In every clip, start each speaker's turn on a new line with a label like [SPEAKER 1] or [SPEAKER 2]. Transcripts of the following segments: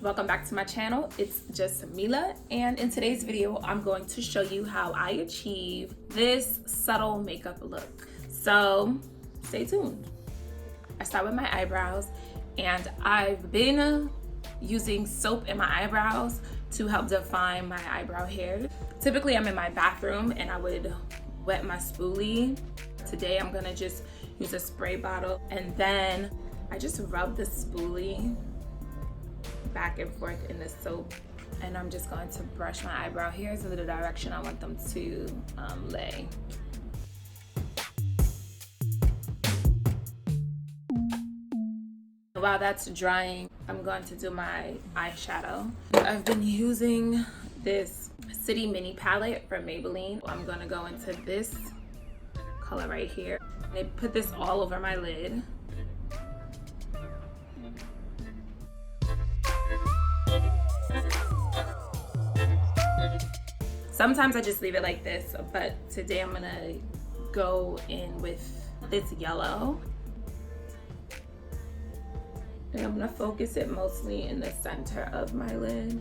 [SPEAKER 1] Welcome back to my channel. It's JusMeLah, and in today's video I'm going to show you how I achieve this subtle makeup look. So stay tuned. I start with my eyebrows, and I've been using soap in my eyebrows to help define my eyebrow hair. Typically I'm in my bathroom and I would wet my spoolie. Today I'm gonna just use a spray bottle, and then I just rub the spoolie back and forth in the soap, and I'm just going to brush my eyebrow hairs in the direction I want them to lay. While that's drying, I'm going to do my eyeshadow. I've been using this City Mini palette from Maybelline. I'm going to go into this color right here. I put this all over my lid. Sometimes I just leave it like this, but today I'm gonna go in with this yellow. And I'm gonna focus it mostly in the center of my lid.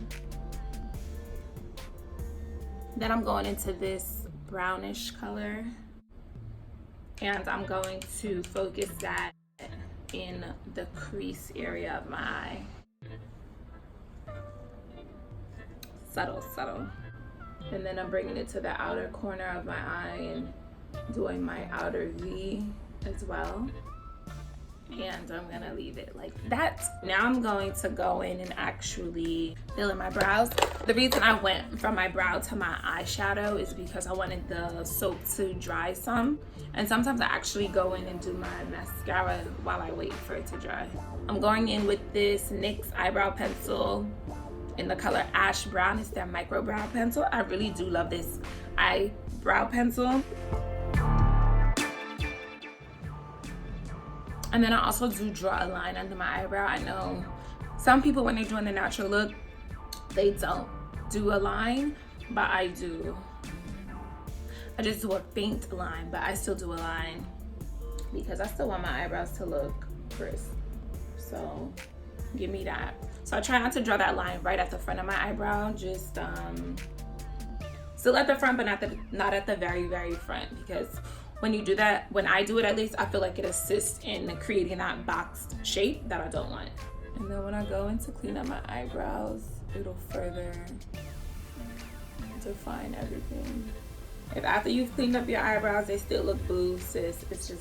[SPEAKER 1] Then I'm going into this brownish color, and I'm going to focus that in the crease area of my eye. Subtle, subtle. And then I'm bringing it to the outer corner of my eye and doing my outer V as well. And I'm gonna leave it like that. Now I'm going to go in and actually fill in my brows. The reason I went from my brow to my eyeshadow is because I wanted the soap to dry some. And sometimes I actually go in and do my mascara while I wait for it to dry. I'm going in with this NYX eyebrow pencil in the color Ash Brown. It's their micro brow pencil. I really do love this eyebrow pencil. And then I also do draw a line under my eyebrow. I know some people, when they're doing the natural look, they don't do a line, but I do. I just do a faint line, but I still do a line because I still want my eyebrows to look crisp. So give me that. So I try not to draw that line right at the front of my eyebrow, just still at the front, but not at the very, very front, because when you do that, when I do it at least, I feel like it assists in creating that boxed shape that I don't want. And then when I go in to clean up my eyebrows, it'll further define everything. If after you've cleaned up your eyebrows, they still look blue, sis, it's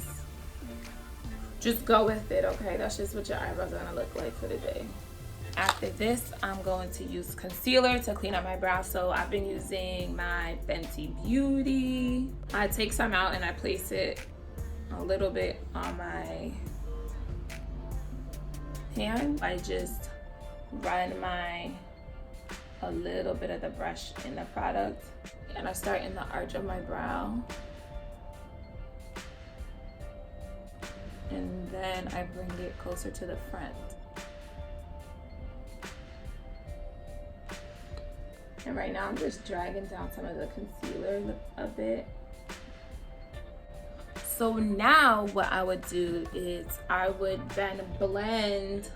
[SPEAKER 1] just go with it, okay? That's just what your eyebrows are gonna look like for the day. After this, I'm going to use concealer to clean up my brows. So I've been using my Fenty Beauty. I take some out and I place it a little bit on my hand. I just run a little bit of the brush in the product, and I start in the arch of my brow. And then I bring it closer to the front. And right now I'm just dragging down some of the concealer a bit. So now what I would do is I would then blend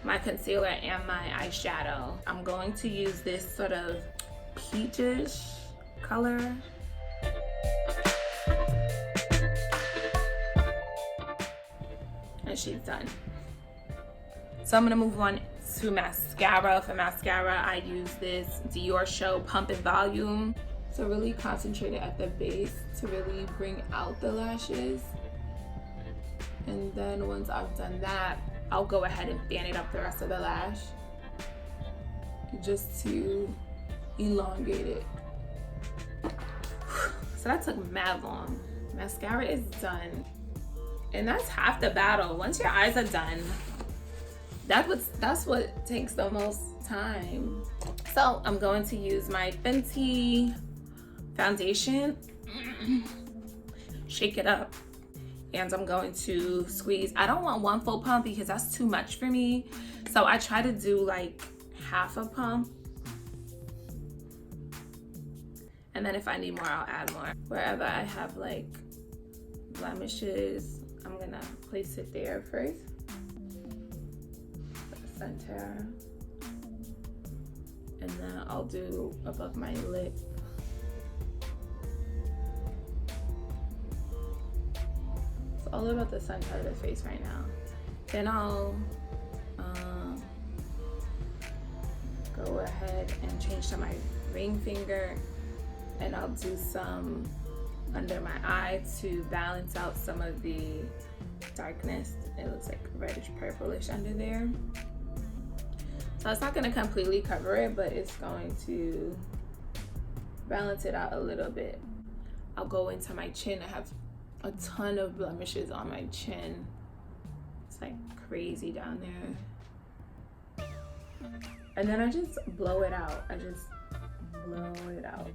[SPEAKER 1] my concealer and my eyeshadow. I'm going to use this sort of peachish color. And she's done. So I'm gonna move on to mascara. For mascara, I use this Dior Show Pump and Volume. So really concentrate it at the base to really bring out the lashes. And then once I've done that, I'll go ahead and fan it up the rest of the lash, just to elongate it. So that took mad long. Mascara is done. And that's half the battle. Once your eyes are done, that's what takes the most time. So I'm going to use my Fenty foundation, shake it up, and I'm going to squeeze. I don't want one full pump because that's too much for me. So I try to do like half a pump. And then if I need more, I'll add more. Wherever I have like blemishes, I'm gonna place it there first. The center. and then I'll do above my lip. It's all about the center of the face right now. Then I'll go ahead and change to my ring finger, and I'll do some under my eye to balance out some of the darkness. It looks like reddish purplish under there. So it's not going to completely cover it, but it's going to balance it out a little bit. I'll go into my chin. I have a ton of blemishes on my chin. It's like crazy down there. And then I just blow it out. I just blow it out.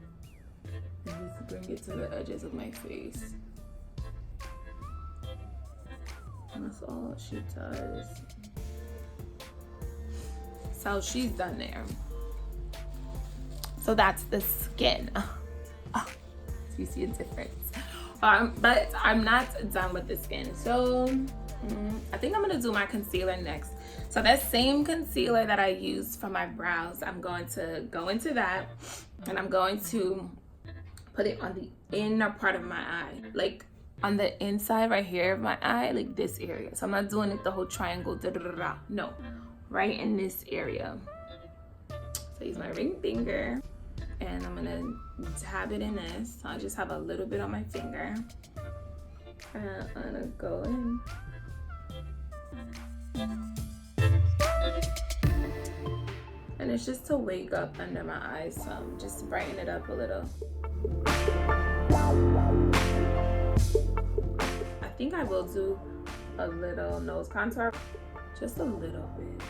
[SPEAKER 1] And just bring it to the edges of my face. And that's all she does. So she's done there. So that's the skin. So you see a difference. But I'm not done with the skin. So I think I'm gonna do my concealer next. So that same concealer that I used for my brows, I'm going to go into that, and I'm going to put it on the inner part of my eye, like on the inside right here of my eye, like this area. So I'm not doing it the whole triangle, no, right in this area. So I use my ring finger, and I'm gonna dab it in this. So I just have a little bit on my finger, and I'm gonna go in. And it's just to wake up under my eyes, so just brighten it up a little. I think I will do a little nose contour, just a little bit,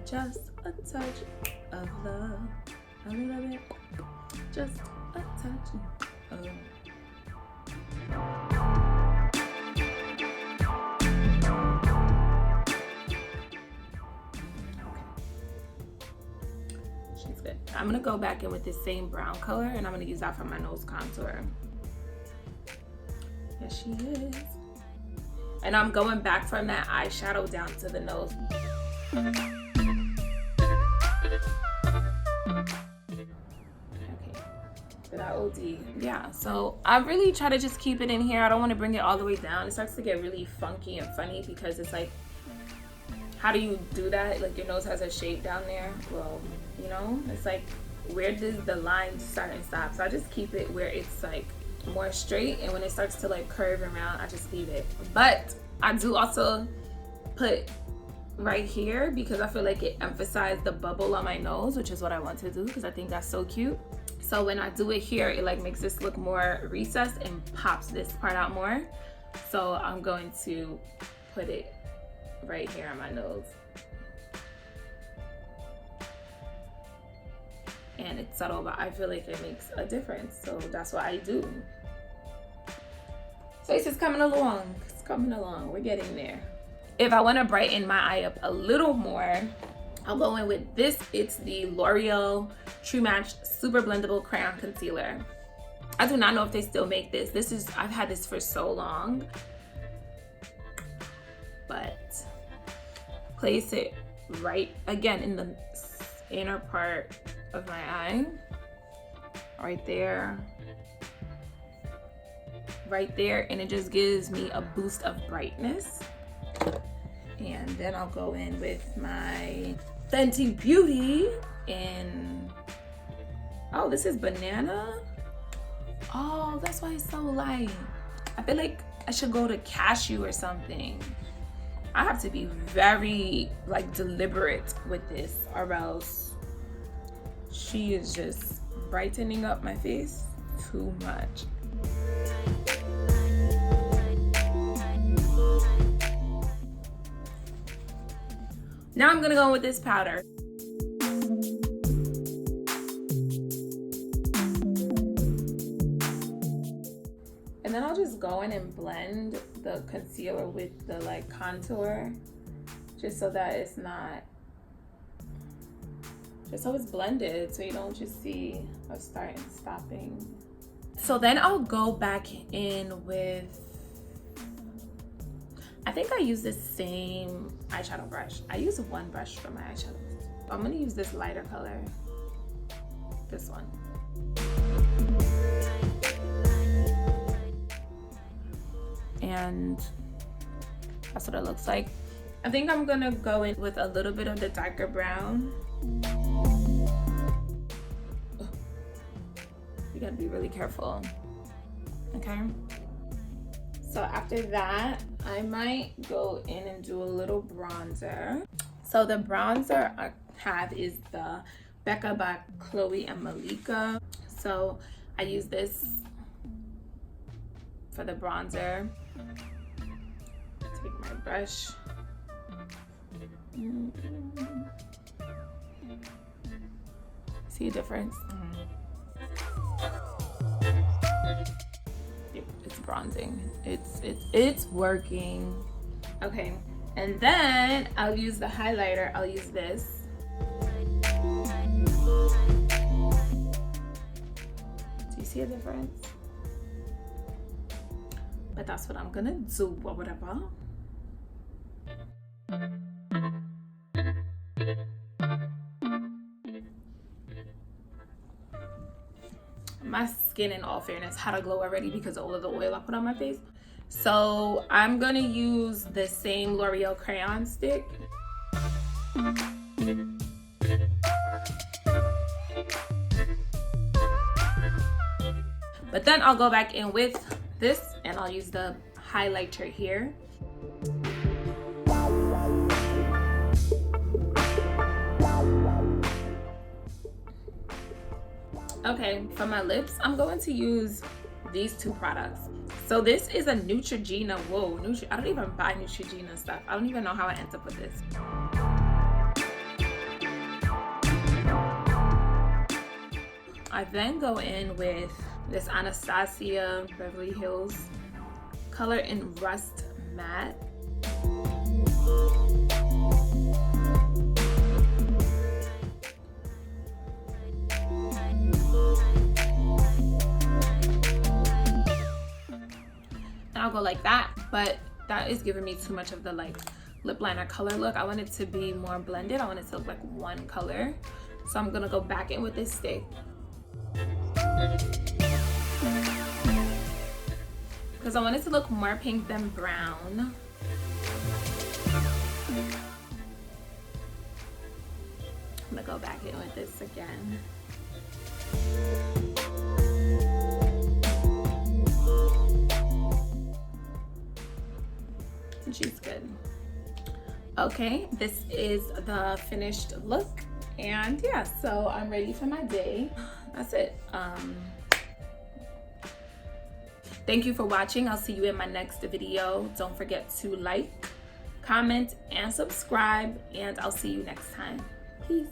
[SPEAKER 1] just a touch of love, a little bit, just a touch of love. She's good. I'm gonna go back in with this same brown color, and I'm gonna use that for my nose contour. Yes, she is. And I'm going back from that eyeshadow down to the nose. Okay, did I OD? Yeah, so I really try to just keep it in here. I don't want to bring it all the way down. It starts to get really funky and funny because it's like, how do you do that? Like your nose has a shape down there. Well, you know, it's like, where does the line start and stop? So I just keep it where it's like more straight, and when it starts to like curve around, I just leave it. But I do also put right here because I feel like it emphasized the bubble on my nose, which is what I want to do because I think that's so cute. So when I do it here, it like makes this look more recessed and pops this part out more. So I'm going to put it right here on my nose. And it's subtle, but I feel like it makes a difference, so that's what I do. So it's just coming along. It's coming along. We're getting there. If I want to brighten my eye up a little more, I'll go in with this. It's the L'Oreal True Match Super Blendable Crayon Concealer. I do not know if they still make this. I've had this for so long. But place it right, again, in the inner part of my eye, right there, and it just gives me a boost of brightness. And then I'll go in with my Fenty Beauty in, oh, this is banana. Oh, that's why it's so light. I feel like I should go to cashew or something. I have to be very like deliberate with this, or else she is just brightening up my face too much. Now I'm gonna go in with this powder. And then I'll just go in and blend the concealer with the like contour, just so that it's not, just so it's blended, so you don't just see a start and stopping. So then I'll go back in with, I think I use the same eyeshadow brush. I use one brush for my eyeshadows. I'm gonna use this lighter color. this one. And that's what it looks like. I think I'm gonna go in with a little bit of the darker brown. You gotta be really careful, okay? So after that, I might go in and do a little bronzer. So the bronzer I have is the Becca by Chloe and Malika. So I use this for the bronzer. Take my brush. See a difference? It's bronzing. It's working. Okay, and then I'll use the highlighter. I'll use this. Do you see a difference? But that's what I'm gonna do or whatever. My skin, in all fairness, had a glow already because of all of the oil I put on my face. So I'm gonna use the same L'Oreal crayon stick. But then I'll go back in with this and I'll use the highlighter here. Okay, for my lips, I'm going to use these two products. So this is a Neutrogena. Whoa, I don't even buy Neutrogena stuff. I don't even know how I ended up with this. I then go in with this Anastasia Beverly Hills color in Rust Matte. I'll go like that, but that is giving me too much of the like lip liner color look. I want it to be more blended. I want it to look like one color. So I'm gonna go back in with this stick. Because I want it to look more pink than brown. I'm gonna go back in with this again. She's good. Okay, this is the finished look, and yeah, so I'm ready for my day. That's it. Thank you for watching. I'll see you in my next video. Don't forget to like, comment, and subscribe, and I'll see you next time. Peace.